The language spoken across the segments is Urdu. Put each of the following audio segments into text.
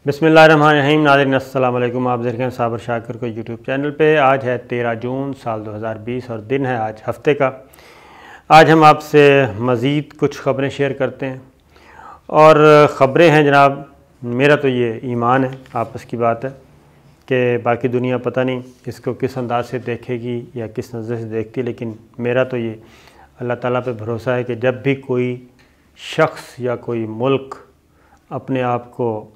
بسم اللہ الرحمن الرحیم۔ ناظرین السلام علیکم، آپ دیکھ رہے ہیں صابر شاکر کو یوٹیوب چینل پہ۔ آج ہے 13 جون سال 2020 اور دن ہے آج ہفتے کا۔ آج ہم آپ سے مزید کچھ خبریں شیئر کرتے ہیں، اور خبریں ہیں جناب، میرا تو یہ ایمان ہے، آپس کی بات ہے کہ باقی دنیا پتہ نہیں اس کو کس انداز سے دیکھے گی یا کس نظر سے دیکھتی، لیکن میرا تو یہ اللہ تعالیٰ پہ بھروسہ ہے کہ جب بھی کوئی شخص یا کوئی ملک اپنے آپ کو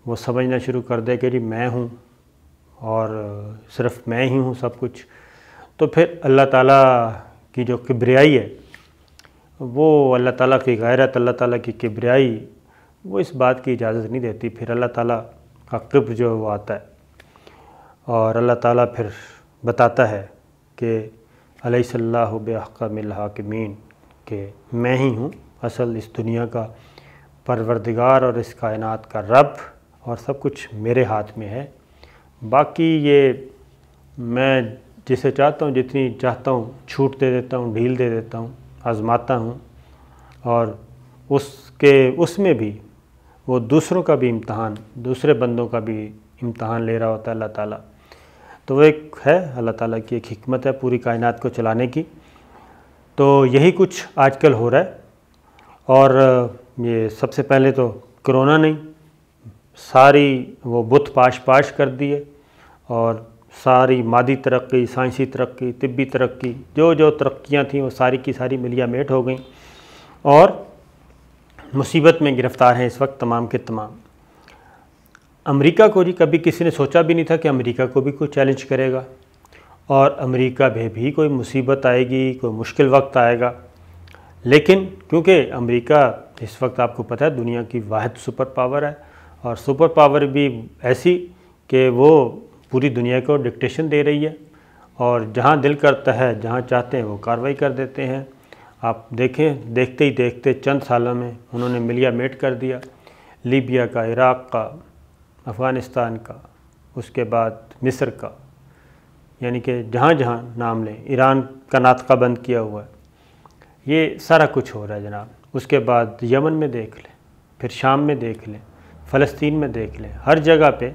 وہ سمجھنا شروع کر دے کہ جی میں ہوں اور صرف میں ہی ہوں سب کچھ، تو پھر اللہ تعالیٰ کی جو کبریائی ہے، وہ اللہ تعالیٰ کی غیرت، اللہ تعالیٰ کی کبریائی، وہ اس بات کی اجازت نہیں دیتی۔ پھر اللہ تعالیٰ کا کبر جو وہ آتا ہے، اور اللہ تعالیٰ پھر بتاتا ہے کہ الیس اللہ باحکم الحاکمین، کہ میں ہی ہوں اصل اس دنیا کا پروردگار اور اس کائنات کا رب، اور سب کچھ میرے ہاتھ میں ہے۔ باقی یہ میں جسے چاہتا ہوں، جتنی چاہتا ہوں چھوٹ دے دیتا ہوں، ڈھیل دے دیتا ہوں، آزماتا ہوں، اور اس میں بھی وہ دوسروں کا بھی امتحان، دوسرے بندوں کا بھی امتحان لے رہا ہوتا ہے اللہ تعالیٰ۔ تو وہ ایک ہے اللہ تعالیٰ کی ایک حکمت ہے پوری کائنات کو چلانے کی۔ تو یہی کچھ آج کل ہو رہا ہے، اور یہ سب سے پہلے تو کرونا نہیں، ساری وہ بت پاش کر دیے، اور ساری مادی ترقی، سائنسی ترقی، طبی ترقی، جو ترقیاں تھیں وہ ساری کی ساری ملیا میٹ ہو گئیں، اور مصیبت میں گرفتار ہیں اس وقت تمام کے تمام۔ امریکہ کو جی کبھی کسی نے سوچا بھی نہیں تھا کہ امریکہ کو بھی کوئی چیلنج کرے گا، اور امریکہ میں بھی کوئی مصیبت آئے گی، کوئی مشکل وقت آئے گا، لیکن کیونکہ امریکہ اس وقت آپ کو پتہ ہے دنیا کی واحد سپر پاور ہے، اور سپر پاور بھی ایسی کہ وہ پوری دنیا کو ڈکٹیشن دے رہی ہے، اور جہاں دل کرتا ہے، جہاں چاہتے ہیں وہ کارروائی کر دیتے ہیں۔ آپ دیکھیں، دیکھتے ہی دیکھتے چند سالوں میں انہوں نے ملیا میٹ کر دیا، لیبیا کا، عراق کا، افغانستان کا، اس کے بعد مصر کا، یعنی کہ جہاں جہاں نام لیں، ایران کا ناطقہ بند کیا ہوا ہے، یہ سارا کچھ ہو رہا ہے جناب۔ اس کے بعد یمن میں دیکھ لیں، پھر شام میں دیکھ لیں، فلسطین میں دیکھ لیں، ہر جگہ پہ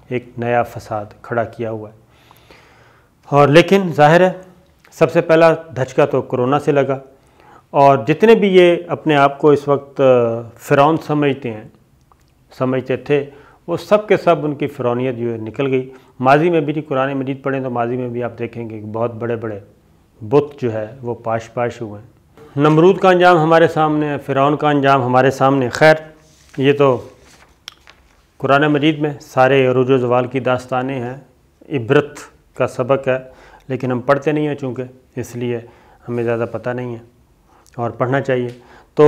ایک نیا فساد کھڑا کیا ہوا ہے۔ اور لیکن ظاہر ہے سب سے پہلا دھچکا تو کرونا سے لگا، اور جتنے بھی یہ اپنے آپ کو اس وقت فرعون سمجھتے تھے، وہ سب کے سب ان کی فرعونیت جو ہے نکل گئی۔ ماضی میں بھی جی قرآن مجید پڑھیں تو ماضی میں بھی آپ دیکھیں گے کہ بہت بڑے بڑے بت جو ہے وہ پاش ہوئے ہیں۔ نمرود کا انجام ہمارے سامنے ہے، فرعون کا انجام ہمارے سامنے۔ خیر، یہ تو قرآن مجید میں سارے عروج و زوال کی داستانیں ہیں، عبرت کا سبق ہے، لیکن ہم پڑھتے نہیں ہیں چونکہ، اس لیے ہمیں زیادہ پتہ نہیں ہے، اور پڑھنا چاہیے۔ تو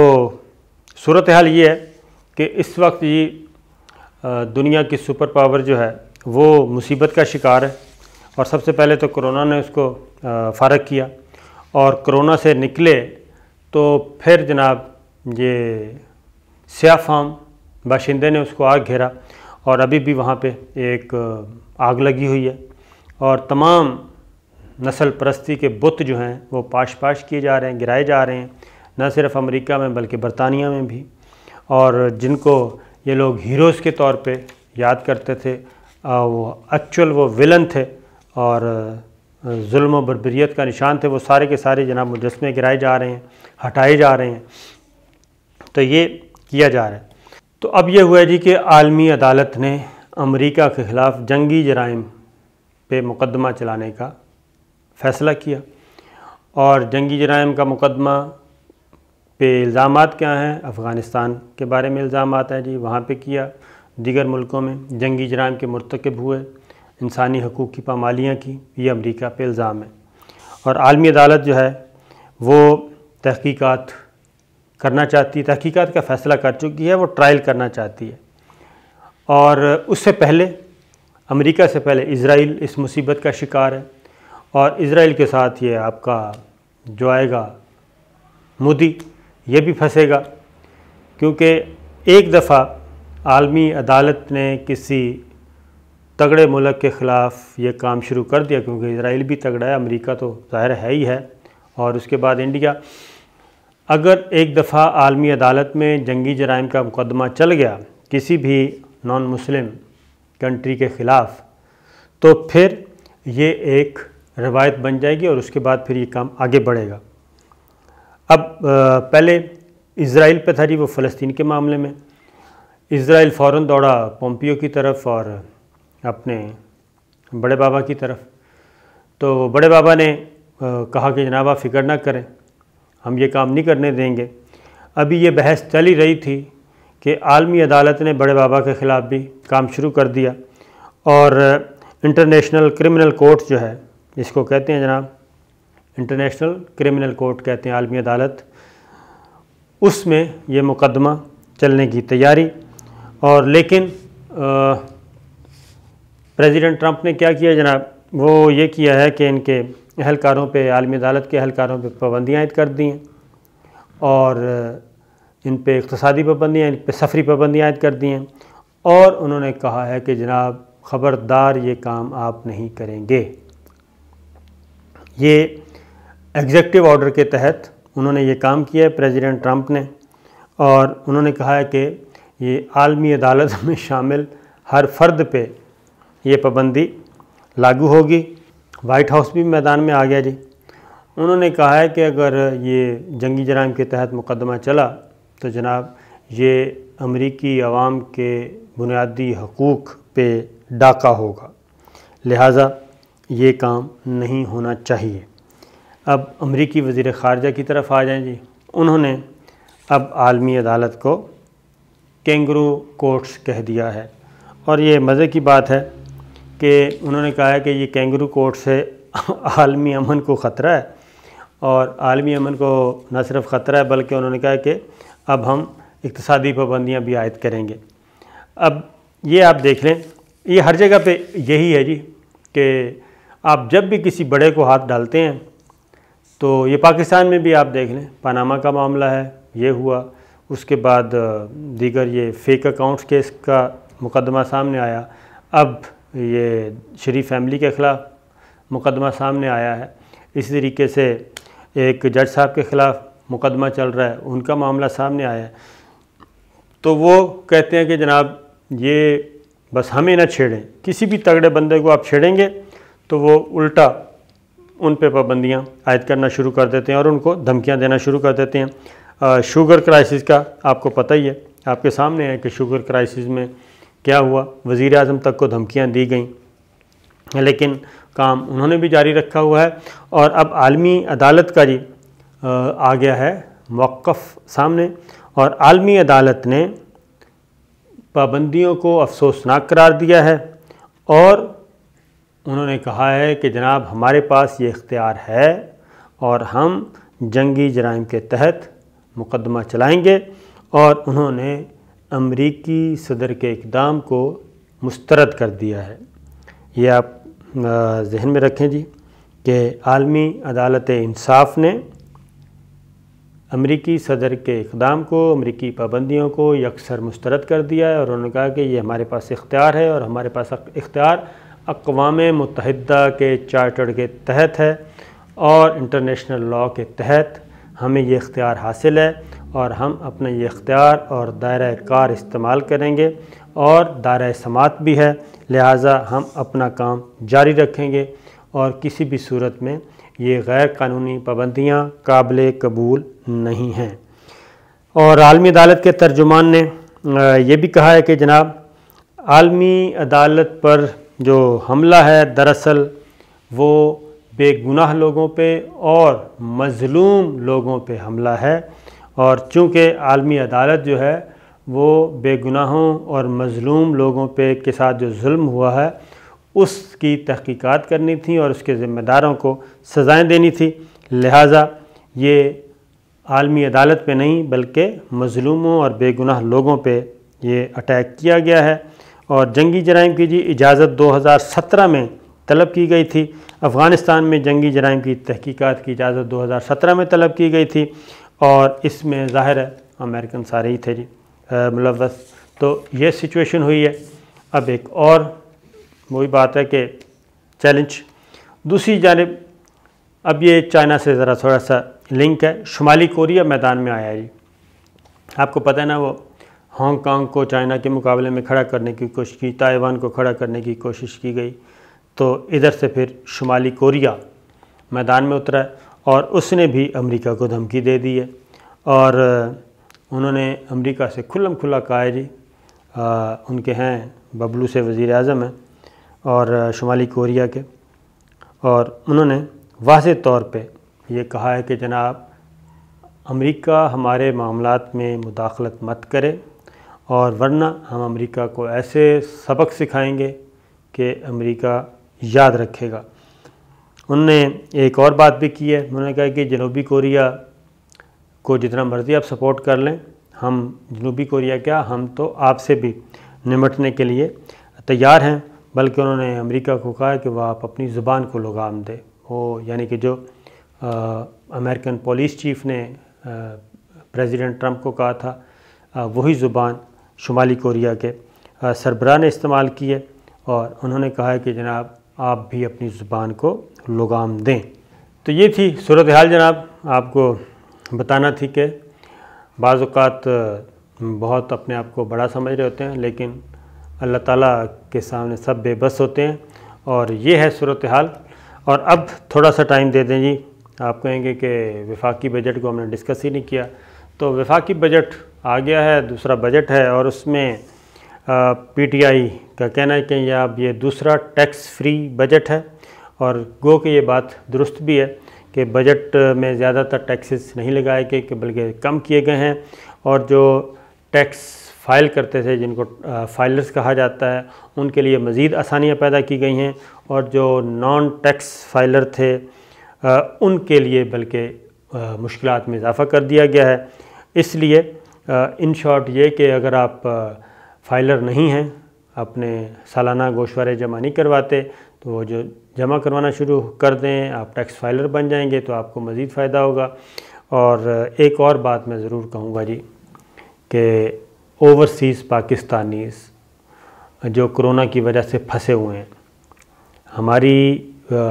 صورتحال یہ ہے کہ اس وقت یہ دنیا کی سپر پاور جو ہے وہ مصیبت کا شکار ہے، اور سب سے پہلے تو کرونا نے اس کو فارغ کیا، اور کرونا سے نکلے تو پھر جناب یہ سیاہ فام باشندے نے اس کو آگ گھیرا، اور ابھی بھی وہاں پہ ایک آگ لگی ہوئی ہے، اور تمام نسل پرستی کے بت جو ہیں وہ پاش کیے جا رہے ہیں، گرائے جا رہے ہیں، نہ صرف امریکہ میں بلکہ برطانیہ میں بھی، اور جن کو یہ لوگ ہیروز کے طور پہ یاد کرتے تھے، وہ ایکچول وہ ولن تھے اور ظلم و بربریت کا نشان تھے، وہ سارے کے سارے جناب مجسمے گرائے جا رہے ہیں، ہٹائے جا رہے ہیں۔ تو یہ کیا جا رہا ہے۔ تو اب یہ ہوا ہے جی کہ عالمی عدالت نے امریکہ کے خلاف جنگی جرائم پہ مقدمہ چلانے کا فیصلہ کیا، اور جنگی جرائم کا مقدمہ پہ الزامات کیا ہیں؟ افغانستان کے بارے میں الزامات ہیں جی، وہاں پہ کیا، دیگر ملکوں میں جنگی جرائم کے مرتکب ہوئے، انسانی حقوق کی پامالیاں کی، یہ امریکہ پہ الزام ہے، اور عالمی عدالت جو ہے وہ تحقیقات کرنا چاہتی ہے، تحقیقات کا فیصلہ کر چکی ہے، وہ ٹرائل کرنا چاہتی ہے۔ اور اس سے پہلے، امریکہ سے پہلے اسرائیل اس مصیبت کا شکار ہے، اور اسرائیل کے ساتھ یہ آپ کا جو آئے گا مودی، یہ بھی پھنسے گا، کیونکہ ایک دفعہ عالمی عدالت نے کسی تگڑے ملک کے خلاف یہ کام شروع کر دیا، کیونکہ اسرائیل بھی تگڑا ہے، امریکہ تو ظاہر ہے ہی ہے، اور اس کے بعد انڈیا۔ اگر ایک دفعہ عالمی عدالت میں جنگی جرائم کا مقدمہ چل گیا کسی بھی نان مسلم کنٹری کے خلاف، تو پھر یہ ایک روایت بن جائے گی اور اس کے بعد پھر یہ کام آگے بڑھے گا۔ اب پہلے اسرائیل پہ تھا جی وہ فلسطین کے معاملے میں، اسرائیل فوراً دوڑا پومپیو کی طرف اور اپنے بڑے بابا کی طرف، تو بڑے بابا نے کہا کہ جناب آپ فکر نہ کریں، ہم یہ کام نہیں کرنے دیں گے۔ ابھی یہ بحث چل ہی رہی تھی کہ عالمی عدالت نے بڑے بابا کے خلاف بھی کام شروع کر دیا، اور انٹرنیشنل کرمنل کورٹ جو ہے، اس کو کہتے ہیں جناب انٹرنیشنل کرمنل کورٹ کہتے ہیں عالمی عدالت، اس میں یہ مقدمہ چلنے کی تیاری۔ اور لیکن پریزیڈنٹ ٹرمپ نے کیا کیا جناب، وہ یہ کیا ہے کہ ان کے اہلکاروں پہ، عالمی عدالت کے اہلکاروں پہ پابندیاں عائد کر دی ہیں، اور ان پہ اقتصادی پابندیاں، ان پہ سفری پابندیاں عائد کر دی ہیں، اور انہوں نے کہا ہے کہ جناب خبردار یہ کام آپ نہیں کریں گے۔ یہ ایگزیکٹو آرڈر کے تحت انہوں نے یہ کام کیا ہے پریزیڈنٹ ٹرمپ نے، اور انہوں نے کہا ہے کہ یہ عالمی عدالت میں شامل ہر فرد پہ یہ پابندی لاگو ہوگی۔ وائٹ ہاؤس بھی میدان میں آ گیا جی۔ انہوں نے کہا ہے کہ اگر یہ جنگی جرائم کے تحت مقدمہ چلا تو جناب یہ امریکی عوام کے بنیادی حقوق پہ ڈاکہ ہوگا، لہٰذا یہ کام نہیں ہونا چاہیے۔ اب امریکی وزیر خارجہ کی طرف آ جائیں جی، انہوں نے اب عالمی عدالت کو کینگرو کورٹس کہہ دیا ہے، اور یہ مزے کی بات ہے کہ انہوں نے کہا ہے کہ یہ کینگرو کورٹ سے عالمی امن کو خطرہ ہے، اور عالمی امن کو نہ صرف خطرہ ہے بلکہ انہوں نے کہا کہ اب ہم اقتصادی پابندیاں بھی عائد کریں گے۔ اب یہ آپ دیکھ لیں، یہ ہر جگہ پہ یہی ہے جی کہ آپ جب بھی کسی بڑے کو ہاتھ ڈالتے ہیں تو یہ پاکستان میں بھی آپ دیکھ لیں، پاناما کا معاملہ ہے، یہ ہوا، اس کے بعد دیگر یہ فیک اکاؤنٹس کیس کا مقدمہ سامنے آیا، اب یہ شریف فیملی کے خلاف مقدمہ سامنے آیا ہے، اسی طریقے سے ایک جج صاحب کے خلاف مقدمہ چل رہا ہے، ان کا معاملہ سامنے آیا ہے۔ تو وہ کہتے ہیں کہ جناب یہ بس ہمیں نہ چھیڑیں، کسی بھی تگڑے بندے کو آپ چھیڑیں گے تو وہ الٹا ان پہ پابندیاں عائد کرنا شروع کر دیتے ہیں اور ان کو دھمکیاں دینا شروع کر دیتے ہیں۔ شوگر کرائسس کا آپ کو پتہ ہی ہے، آپ کے سامنے ہے کہ شوگر کرائسس میں کیا ہوا، وزیر اعظم تک کو دھمکیاں دی گئیں، لیکن کام انہوں نے بھی جاری رکھا ہوا ہے۔ اور اب عالمی عدالت کا جی آ گیا ہے موقف سامنے، اور عالمی عدالت نے پابندیوں کو افسوسناک قرار دیا ہے، اور انہوں نے کہا ہے کہ جناب ہمارے پاس یہ اختیار ہے اور ہم جنگی جرائم کے تحت مقدمہ چلائیں گے، اور انہوں نے امریکی صدر کے اقدام کو مسترد کر دیا ہے۔ یہ آپ ذہن میں رکھیں جی کہ عالمی عدالت انصاف نے امریکی صدر کے اقدام کو، امریکی پابندیوں کو یکسر مسترد کر دیا ہے، اور انہوں نے کہا کہ یہ ہمارے پاس اختیار ہے، اور ہمارے پاس اختیار اقوام متحدہ کے چارٹر کے تحت ہے، اور انٹرنیشنل لاء کے تحت ہمیں یہ اختیار حاصل ہے، اور ہم اپنا یہ اختیار اور دائرہ کار استعمال کریں گے، اور دائرہ سماعت بھی ہے، لہٰذا ہم اپنا کام جاری رکھیں گے، اور کسی بھی صورت میں یہ غیر قانونی پابندیاں قابل قبول نہیں ہیں۔ اور عالمی عدالت کے ترجمان نے یہ بھی کہا ہے کہ جناب عالمی عدالت پر جو حملہ ہے دراصل وہ بے گناہ لوگوں پہ اور مظلوم لوگوں پہ حملہ ہے، اور چونکہ عالمی عدالت جو ہے وہ بے گناہوں اور مظلوم لوگوں پہ کے ساتھ جو ظلم ہوا ہے اس کی تحقیقات کرنی تھی اور اس کے ذمہ داروں کو سزائیں دینی تھی، لہٰذا یہ عالمی عدالت پہ نہیں بلکہ مظلوموں اور بے گناہ لوگوں پہ یہ اٹیک کیا گیا ہے۔ اور جنگی جرائم کی جی اجازت 2017 میں طلب کی گئی تھی، افغانستان میں جنگی جرائم کی تحقیقات کی اجازت 2017 میں طلب کی گئی تھی، اور اس میں ظاہر ہے امریکن سارے ہی تھے جی ملوث، تو یہ سچویشن ہوئی ہے۔ اب ایک اور وہی بات ہے کہ چیلنج دوسری جانب، اب یہ چائنا سے ذرا تھوڑا سا لنک ہے، شمالی کوریا میدان میں آیا ہے جی۔ آپ کو پتہ ہے نا وہ ہانگ کانگ کو چائنا کے مقابلے میں کھڑا کرنے کی کوشش کی، تائیوان کو کھڑا کرنے کی کوشش کی گئی، تو ادھر سے پھر شمالی کوریا میدان میں اترا ہے اور اس نے بھی امریکہ کو دھمکی دے دی ہے، اور انہوں نے امریکہ سے کھلم کھلا کہا ہے جی، ان کے ہیں ببلو سے وزیر اعظم ہیں اور شمالی کوریا کے، اور انہوں نے واضح طور پہ یہ کہا ہے کہ جناب امریکہ ہمارے معاملات میں مداخلت مت کرے، اور ورنہ ہم امریکہ کو ایسے سبق سکھائیں گے کہ امریکہ یاد رکھے گا۔ انہوں نے ایک اور بات بھی کی ہے، انہوں نے کہا کہ جنوبی کوریا کو جتنا مرضی آپ سپورٹ کر لیں، ہم جنوبی کوریا کیا، ہم تو آپ سے بھی نمٹنے کے لیے تیار ہیں، بلکہ انہوں نے امریکہ کو کہا کہ وہ آپ اپنی زبان کو لگام دے، وہ یعنی کہ جو امریکن پولیس چیف نے پریزیڈنٹ ٹرمپ کو کہا تھا، وہی زبان شمالی کوریا کے سربراہ نے استعمال کی ہے، اور انہوں نے کہا ہے کہ جناب آپ بھی اپنی زبان کو لگام دیں۔ تو یہ تھی صورتحال جناب، آپ کو بتانا تھی کہ بعض اوقات بہت اپنے آپ کو بڑا سمجھ رہے ہوتے ہیں، لیکن اللہ تعالیٰ کے سامنے سب بے بس ہوتے ہیں، اور یہ ہے صورتحال۔ اور اب تھوڑا سا ٹائم دے دیں جی، آپ کہیں گے کہ وفاقی بجٹ کو ہم نے ڈسکس ہی نہیں کیا، تو وفاقی بجٹ آ گیا ہے، دوسرا بجٹ ہے، اور اس میں پی ٹی آئی کا کہنا ہے کہ یہ دوسرا ٹیکس فری بجٹ ہے، اور گو کہ یہ بات درست بھی ہے کہ بجٹ میں زیادہ تر ٹیکسز نہیں لگائے گئے کہ بلکہ کم کیے گئے ہیں، اور جو ٹیکس فائل کرتے تھے جن کو فائلرز کہا جاتا ہے ان کے لیے مزید آسانیاں پیدا کی گئی ہیں، اور جو نان ٹیکس فائلر تھے ان کے لیے بلکہ مشکلات میں اضافہ کر دیا گیا ہے۔ اس لیے ان شارٹ یہ کہ اگر آپ فائلر نہیں ہیں، اپنے سالانہ گوشوارے جمع نہیں کرواتے، تو وہ جو جمع کروانا شروع کر دیں، آپ ٹیکس فائلر بن جائیں گے تو آپ کو مزید فائدہ ہوگا۔ اور ایک اور بات میں ضرور کہوں گا جی کہ اوورسیز پاکستانیز جو کرونا کی وجہ سے پھنسے ہوئے ہیں،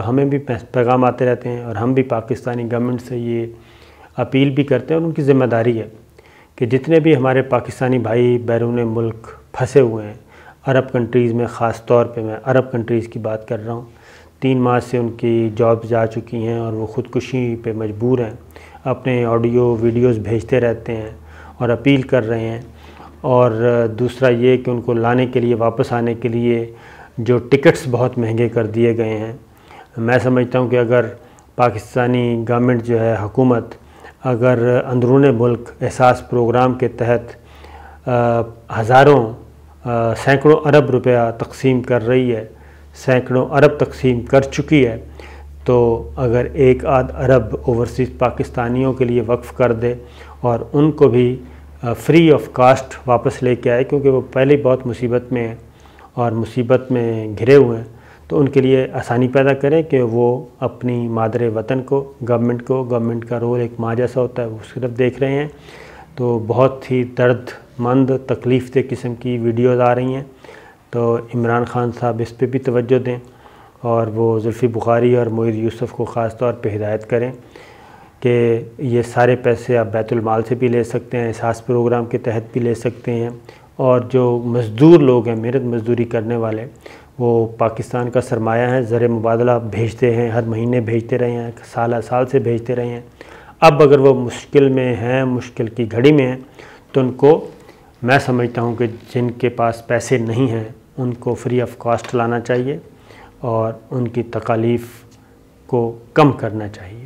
ہمیں بھی پیغام آتے رہتے ہیں، اور ہم بھی پاکستانی گورنمنٹ سے یہ اپیل بھی کرتے ہیں، اور ان کی ذمہ داری ہے کہ جتنے بھی ہمارے پاکستانی بھائی بیرون ملک پھنسے ہوئے ہیں، عرب کنٹریز میں، خاص طور پہ میں عرب کنٹریز کی بات کر رہا ہوں، 3 ماہ سے ان کی جابز جا چکی ہیں اور وہ خودکشی پہ مجبور ہیں، اپنے آڈیو ویڈیوز بھیجتے رہتے ہیں اور اپیل کر رہے ہیں۔ اور دوسرا یہ کہ ان کو لانے کے لیے، واپس آنے کے لیے جو ٹکٹس بہت مہنگے کر دیے گئے ہیں، میں سمجھتا ہوں کہ اگر پاکستانی گورنمنٹ جو ہے، حکومت، اگر اندرون ملک احساس پروگرام کے تحت سینکڑوں ارب روپیہ تقسیم کر رہی ہے، سینکڑوں ارب تقسیم کر چکی ہے، تو اگر 1 ارب اوورسیز پاکستانیوں کے لیے وقف کر دے اور ان کو بھی فری آف کاسٹ واپس لے کے آئے، کیونکہ وہ پہلے بہت مصیبت میں ہیں اور مصیبت میں گھرے ہوئے ہیں، تو ان کے لیے آسانی پیدا کریں کہ وہ اپنی مادر وطن کو، گورنمنٹ کا رول ایک ماں جیسا ہوتا ہے، اس کی طرف دیکھ رہے ہیں۔ تو بہت ہی درد مند، تکلیف دہ قسم کی ویڈیوز آ رہی ہیں، تو عمران خان صاحب اس پہ بھی توجہ دیں، اور وہ زلفی بخاری اور معید یوسف کو خاص طور پہ ہدایت کریں کہ یہ سارے پیسے آپ بیت المال سے بھی لے سکتے ہیں، احساس پروگرام کے تحت بھی لے سکتے ہیں، اور جو مزدور لوگ ہیں، محنت مزدوری کرنے والے، وہ پاکستان کا سرمایہ ہیں، زر مبادلہ بھیجتے ہیں، ہر مہینے بھیجتے رہے ہیں، سال سے بھیجتے رہے ہیں۔ اب اگر وہ مشکل میں ہیں، مشکل کی گھڑی میں ہیں، تو ان کو، میں سمجھتا ہوں کہ جن کے پاس پیسے نہیں ہیں ان کو فری آف کاسٹ لانا چاہیے اور ان کی تکالیف کو کم کرنا چاہیے۔